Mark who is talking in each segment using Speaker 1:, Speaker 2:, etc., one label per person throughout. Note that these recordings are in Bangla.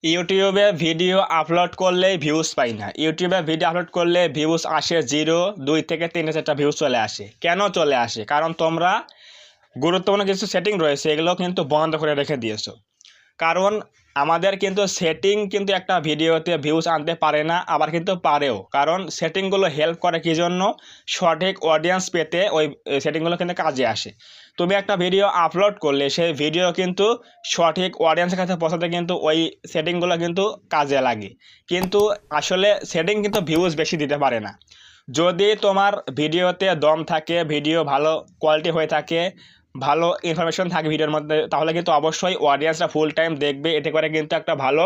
Speaker 1: ইউটিউবে ভিডিও আপলোড করলে ভিউজ পাই না। ইউটিউবে ভিডিও আপলোড করলে ভিউজ আসে জিরো, 2 থেকে 3-4টা ভিউজ চলে আসে। কেন চলে আসে? কারণ তোমরা গুরুত্বপূর্ণ কিছু সেটিং রয়েছে, এগুলো কিন্তু বন্ধ করে রেখে দিয়েছো। কারণ আমাদের কিন্তু সেটিং কিন্তু একটা ভিডিওতে ভিউজ আনতে পারে না, আবার কিন্তু পারেও। কারণ সেটিংগুলো হেল্প করে কী জন্য? সঠিক অডিয়েন্স পেতে ওই সেটিংগুলো কিন্তু কাজে আসে। তুমি একটা ভিডিও আপলোড করলে সেই ভিডিও কিন্তু সঠিক অডিয়েন্সের কাছে পৌঁছাতে কিন্তু ওই সেটিংগুলো কিন্তু কাজে লাগে। কিন্তু আসলে সেটিং কিন্তু ভিউজ বেশি দিতে পারে না। যদি তোমার ভিডিওতে দম থাকে, ভিডিও ভালো কোয়ালিটি হয়ে থাকে, ভালো ইনফরমেশন থাকে ভিডিওর মধ্যে, তাহলে কিন্তু অবশ্যই অডিয়েন্সরা ফুল টাইম দেখবে। এতে করে কিন্তু একটা ভালো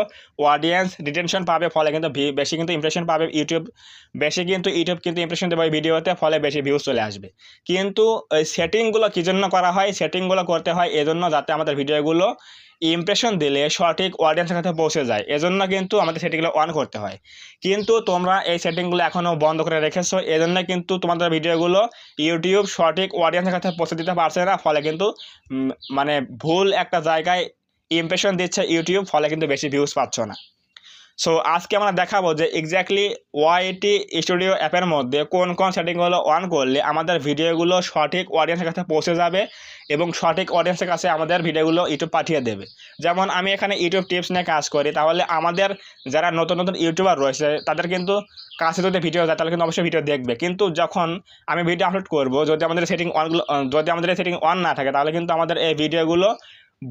Speaker 1: অডিয়েন্স রিটেনশন পাবে, ফলে কিন্তু বেশি কিন্তু ইমপ্রেশন পাবে ইউটিউব। ইউটিউব কিন্তু ইমপ্রেশন দেবে ওই ভিডিওতে, ফলে বেশি ভিউজ চলে আসবে। কিন্তু ওই সেটিংগুলো কী জন্য করা হয়? সেটিংগুলো করতে হয় এজন্য যাতে আমাদের ভিডিওগুলো ইমপ্রেশন দিলে সঠিক অডিয়েন্সের কাছে পৌঁছে যায়। এজন্য কিন্তু আমাদের সেটিংগুলো অন করতে হয়। কিন্তু তোমরা এই সেটিংগুলো এখনও বন্ধ করে রেখেছো, এজন্য কিন্তু তোমাদের ভিডিওগুলো ইউটিউব সঠিক অডিয়েন্সের কাছে পৌঁছে দিতে পারছে না। ফলে কিন্তু মানে ভুল একটা জায়গায় ইমপ্রেশন দিচ্ছে ইউটিউব, ফলে কিন্তু বেশি ভিউজ পাচ্ছ না। সো আজকে আমরা দেখাবো যে এক্স্যাক্টলি ওয়াইটি স্টুডিও অ্যাপের মধ্যে কোন কোন সেটিংগুলো অন করলে আমাদের ভিডিওগুলো সঠিক অডিয়েন্সের কাছে পৌঁছে যাবে এবং সঠিক অডিয়েন্সের কাছে আমাদের ভিডিওগুলো ইউটিউব পাঠিয়ে দেবে। যেমন আমি এখানে ইউটিউব টিপস নিয়ে কাজ করি, তাহলে আমাদের যারা নতুন নতুন ইউটিউবার রয়েছে তাদের কিন্তু কাছে যদি ভিডিও যায় তাহলে কিন্তু অবশ্যই ভিডিও দেখবে। কিন্তু যখন আমি ভিডিও আপলোড করব, যদি আমাদের সেটিং অন না থাকে, তাহলে কিন্তু আমাদের এই ভিডিওগুলো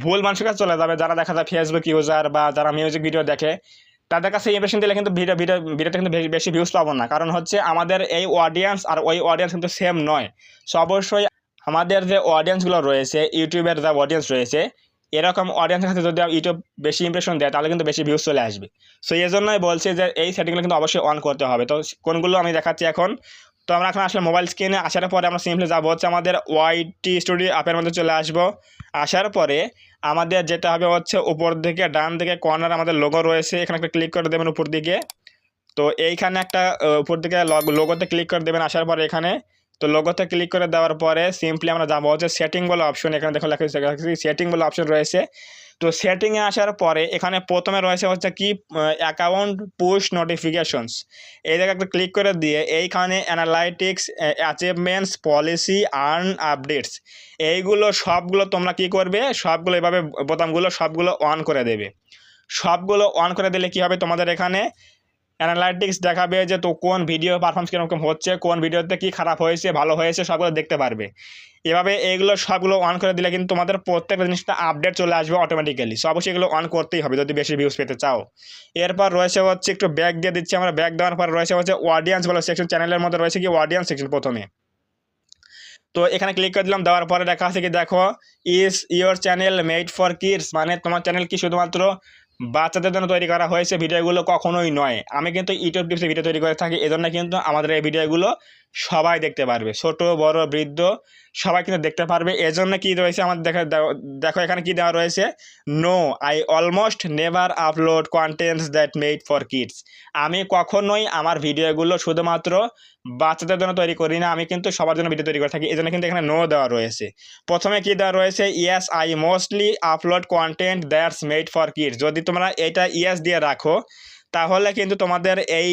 Speaker 1: ভুল মানুষের কাছে চলে যাবে, যারা দেখা যায় ফেসবুক ইউজার বা যারা মিউজিক ভিডিও দেখে। তাদের কাছে ইমপ্রেশন দিলে কিন্তু ভিডিওটা কিন্তু বেশি ভিউজ পাবো না। কারণ হচ্ছে আমাদের এই অডিয়েন্স আর ওই অডিয়েন্স কিন্তু সেম নয়। সো অবশ্যই আমাদের যে অডিয়েন্সগুলো রয়েছে, ইউটিউবের যা অডিয়েন্স রয়েছে, এরকম অডিয়েন্সের কাছে যদি ইউটিউব বেশি ইমপ্রেশন দেয় তাহলে কিন্তু বেশি ভিউজ চলে আসবে। সো এই জন্যই বলছি যে এই সেটিংগুলো কিন্তু অবশ্যই অন করতে হবে। তো কোনগুলো আমি দেখাচ্ছি এখন। তো আমরা এখন আসলে মোবাইল স্ক্রিনে আসার পরে আমরা সিম্পলি যাবো হচ্ছে আমাদের ওয়াইটি স্টুডিও অ্যাপের মধ্যে চলে আসবো। আসার পরে আমাদের যেটা হবে হচ্ছে উপর দিকে ডান দিকে কর্নার আমাদের লোগো রয়েছে, এখানে একটা ক্লিক করে দেবেন উপর দিকে। তো এইখানে একটা উপর দিকে লোগোতে ক্লিক করে দেবেন। আসার পরে এখানে তো লোগোতে ক্লিক করে দেওয়ার পরে সিম্পলি আমরা যাবো হচ্ছে সেটিং বলে অপশন। এখানে দেখো লেখা সেটিং বলে অপশন রয়েছে। তো সেটিংয়ে আসার পরে এখানে প্রথমে রয়েছে হচ্ছে কি অ্যাকাউন্ট পুশ নোটিফিকেশনস। এই জায়গায় একটা ক্লিক করে দিয়ে এইখানে analytics, achievements, policy, earn, updates, এইগুলো সবগুলো তোমরা কি করবে, সবগুলো এভাবে বোতামগুলো সবগুলো অন করে দেবে। সবগুলো অন করে দিলে কি হবে, তোমাদের এখানে অ্যানালাইটিক্স দেখাবে যে তো কোন ভিডিও পারফরমেন্স কীরকম হচ্ছে, কোন ভিডিওতে কি খারাপ হয়েছে, ভালো হয়েছে, সবগুলো দেখতে পারবে। এভাবে এইগুলো সবগুলো অন করে দিলে কিন্তু তোমাদের প্রত্যেকটা জিনিসটা আপডেট চলে আসবে অটোমেটিক্যালি। সো অবশ্যই এগুলো অন করতেই হবে যদি বেশি ভিউজ পেতে চাও। এরপর রয়েছে হচ্ছে একটু ব্যাক দিয়ে দিচ্ছি আমরা। ব্যাক দেওয়ার পর রয়েছে হচ্ছে অডিয়েন্স বলে সেকশন। চ্যানেলের মধ্যে রয়েছে কি অডিয়েন্স সেকশন প্রথমে। তো এখানে ক্লিক করে দিলাম। দেওয়ার পরে দেখা আছে কি দেখো, is your channel made for kids, মানে তোমার চ্যানেল কি শুধুমাত্র বাচ্চাদের জন্য তৈরি করা হয়েছে? ভিডিওগুলো কখনোই নয়। আমি কিন্তু ইউটিউব টিপসে ভিডিও তৈরি করে থাকি, এজন্য কিন্তু আমাদের এই ভিডিওগুলো সবাই দেখতে পারবে, ছোট বড় বৃদ্ধ সবাই কিন্তু দেখতে পারবে। এজন্য কি রয়েছে আমাদের দেখো এখানে কি দেওয়া রয়েছে, no I almost never upload contents that made for kids. আমি কখনোই আমার ভিডিওগুলো শুধুমাত্র বাচ্চাদের জন্য তৈরি করি না, আমি কিন্তু সবার জন্য ভিডিও তৈরি করে থাকি। এজন্য কিন্তু এখানে নো দেওয়া রয়েছে। প্রথমে কি দেওয়া রয়েছে, yes I mostly upload content that's made for kids. যদি তোমরা এটা ইয়েস দিয়ে রাখো তাহলে কিন্তু তোমাদের এই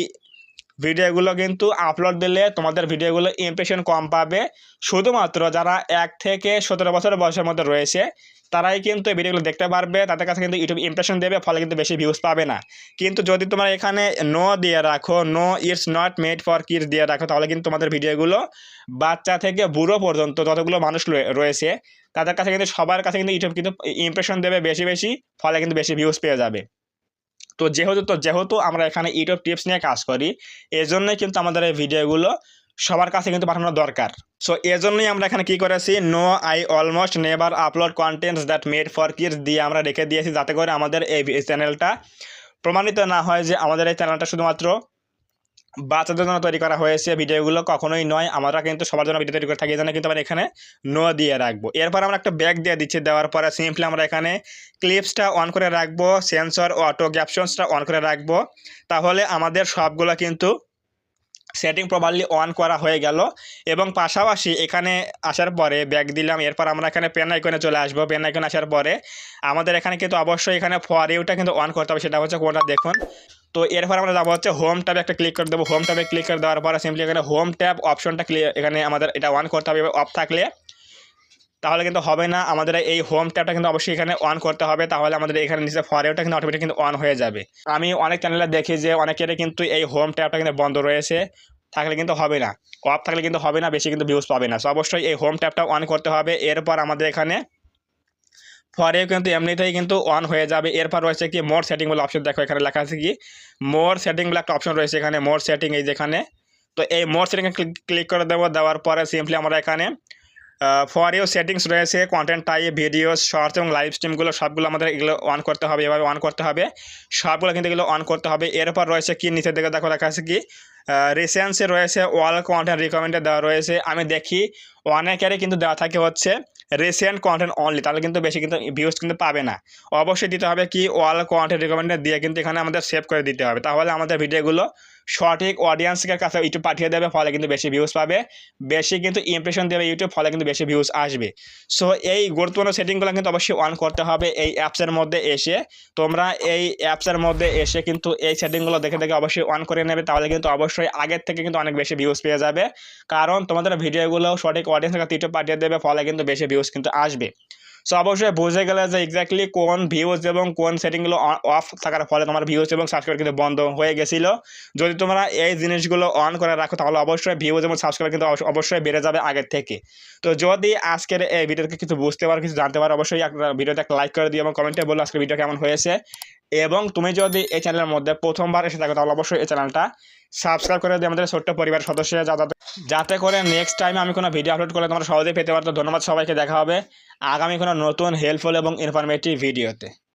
Speaker 1: ভিডিওগুলো কিন্তু আপলোড দিলে তোমাদের ভিডিওগুলো ইমপ্রেশন কম পাবে। শুধুমাত্র যারা 1 থেকে 17 বছর বয়সের মধ্যে রয়েছে তারাই কিন্তু এই ভিডিওগুলো দেখতে পারবে, তাদের কাছে কিন্তু ইউটিউব ইমপ্রেশন দেবে, ফলে কিন্তু বেশি ভিউজ পাবে না। কিন্তু যদি তোমরা এখানে নো দিয়ে রাখো, no it's not made for kids দিয়ে রাখো, তাহলে কিন্তু তোমাদের ভিডিওগুলো বাচ্চা থেকে বুড়ো পর্যন্ত যতগুলো মানুষ রয়েছে তাদের কাছে কিন্তু সবার কাছে কিন্তু ইউটিউব কিন্তু ইমপ্রেশন দেবে বেশি বেশি, ফলে কিন্তু বেশি ভিউজ পেয়ে যাবে। তো যেহেতু আমরা এখানে ইউটিউব টিপস নিয়ে কাজ করি, এজন্যই কিন্তু আমাদের এই ভিডিওগুলো সবার কাছে কিন্তু পাঠানো দরকার। সো এজন্যই আমরা এখানে কি করেছি, no I almost never upload contents that made for kids দিয়ে আমরা রেখে দিয়েছি, যাতে করে আমাদের এই চ্যানেলটা প্রমাণিত না হয় যে আমাদের এই চ্যানেলটা শুধুমাত্র বাচ্চাদের জন্য তৈরি করা হয়েছে। ভিডিওগুলো কখনোই নয়, আমরা কিন্তু সবার জন্য ভিডিও তৈরি করে থাকি, এই জন্য কিন্তু আমরা এখানে নো দিয়ে রাখবো। এরপর আমরা একটা ব্যাক দিয়ে দিচ্ছি। দেওয়ার পরে সিম্পলি আমরা এখানে ক্লিপসটা অন করে রাখবো, সেন্সর অটো ক্যাপশনসটা অন করে রাখবো। তাহলে আমাদের সবগুলো কিন্তু সেটিং প্রপারলি অন করা হয়ে গেল। এবং পাশাপাশি এখানে আসার পরে ব্যাক দিলাম, এরপর আমরা এখানে পেন আইকনে চলে আসবো। পেন আইকনে আসার পরে আমাদের এখানে কিন্তু অবশ্যই এখানে ফর ইউটা কিন্তু অন করতে হবে, সেটা হচ্ছে কোনটা দেখুন। তো এরপর আমরা যাবো হচ্ছে হোম ট্যাবে একটা ক্লিক করে দেবো। হোম ট্যাবে ক্লিক করে দেওয়ার পরে সিম্পলি এখানে হোম ট্যাব অপশনটা এখানে আমাদের এটা অন করতে হবে। অফ থাকলে তাহলে কিন্তু হবে না, আমাদের এই হোম ট্যাবটা কিন্তু অবশ্যই এখানে অন করতে হবে, তাহলে আমাদের এখানে নিচে ফর ইউটা কিন্তু অটোমেটিক কিন্তু অন হয়ে যাবে। আমি অনেক চ্যানেলে দেখি যে অনেকের কিন্তু এই হোম ট্যাবটা কিন্তু বন্ধ রয়েছে, থাকলে কিন্তু হবে না, অফ থাকলে কিন্তু হবে না, বেশি কিন্তু ভিউজ পাবে না। সো অবশ্যই এই হোম ট্যাবটা অন করতে হবে। এরপর আমাদের এখানে ফর ইউ কিন্তু এমনিতেই কিন্তু অন হয়ে যাবে। এরপর রয়েছে কি মোর সেটিং বলে অপশন, দেখো এখানে লেখা আছে কি মোর সেটিং বলে একটা অপশন রয়েছে এখানে, মোর সেটিং এই যেখানে। তো এই মোর সেটিংয়ে ক্লিক করে দেবো। দেওয়ার পরে সিম্পলি আমরা এখানে ফর ইউ সেটিংস রয়েছে, কন্টেন্ট টাইপ, ভিডিওস, শর্টস এবং লাইভ স্ট্রিমগুলো সবগুলো আমাদের এগুলো অন করতে হবে, এভাবে অন করতে হবে, সবগুলো কিন্তু এগুলো অন করতে হবে। এরপর রয়েছে কি নিচের দিকে দেখো লেখা আছে কি রিসেন্সে রয়েছে অল কন্টেন্ট রিকমেন্ডেড দেওয়া রয়েছে। আমি দেখি অনেকেরই কিন্তু দেওয়া থাকে হচ্ছে রিসেন্ট কন্টেন্ট অনলি, তাহলে কিন্তু বেশি কিন্তু ভিউজ কিন্তু পাবে না। অবশ্যই দিতে হবে কি অল কন্টেন্ট রিকমেন্ডেড দিয়ে কিন্তু এখানে আমাদের সেভ করে দিতে হবে, তাহলে আমাদের ভিডিওগুলো সঠিক অডিয়েন্সের কাছে ইউটিউব পাঠিয়ে দেবে, ফলে কিন্তু বেশি ভিউজ পাবে, বেশি কিন্তু ইমপ্রেশন দেবে ইউটিউব, ফলে কিন্তু বেশি ভিউজ আসবে। সো এই গুরুত্বপূর্ণ সেটিংগুলো কিন্তু অবশ্যই অন করতে হবে এই অ্যাপসের মধ্যে এসে। তোমরা এই অ্যাপসের মধ্যে এসে কিন্তু এই সেটিংগুলো দেখে দেখে অবশ্যই অন করে নেবে, তাহলে কিন্তু অবশ্যই আগের থেকে কিন্তু অনেক বেশি ভিউজ পেয়ে যাবে, কারণ তোমাদের ভিডিওগুলো সঠিক অডিয়েন্সের কাছে ইউটিউব পাঠিয়ে দেবে, ফলে কিন্তু বেশি ভিউজ কিন্তু আসবে। সো অবশ্যই বুঝে গেলে যে এক্স্যাক্টলি কোন ভিউজ এবং কোন সেটিংগুলো অফ থাকার ফলে তোমার ভিউজ এবং সাবস্ক্রাইব কিন্তু বন্ধ হয়ে গেছিলো। যদি তোমরা এই জিনিসগুলো অন করে রাখো তাহলে অবশ্যই ভিউজ এবং সাবস্ক্রাইব কিন্তু অবশ্যই বেড়ে যাবে আগের থেকে। তো যদি আজকের এই ভিডিওতে কিছু বুঝতে পারো, কিছু জানতে পারো, অবশ্যই ভিডিওতে একটা লাইক করে দিও এবং কমেন্টে বলো আজকের ভিডিও কেমন হয়েছে। এবং তুমি যদি এই চ্যানেলের মধ্যে প্রথমবার এসে থাকো তাহলে অবশ্যই এই চ্যানেলটা সাবস্ক্রাইব করে দিও আমাদের ছোট্ট পরিবারের সদস্য, যাতে করে নেক্সট টাইমে আমি কোনো ভিডিও আপলোড করলে তোমরা সহজেই পেতে পারো। তো ধন্যবাদ সবাইকে, দেখা হবে আগামী কোনো নতুন হেল্পফুল এবং ইনফরমেটিভ ভিডিওতে।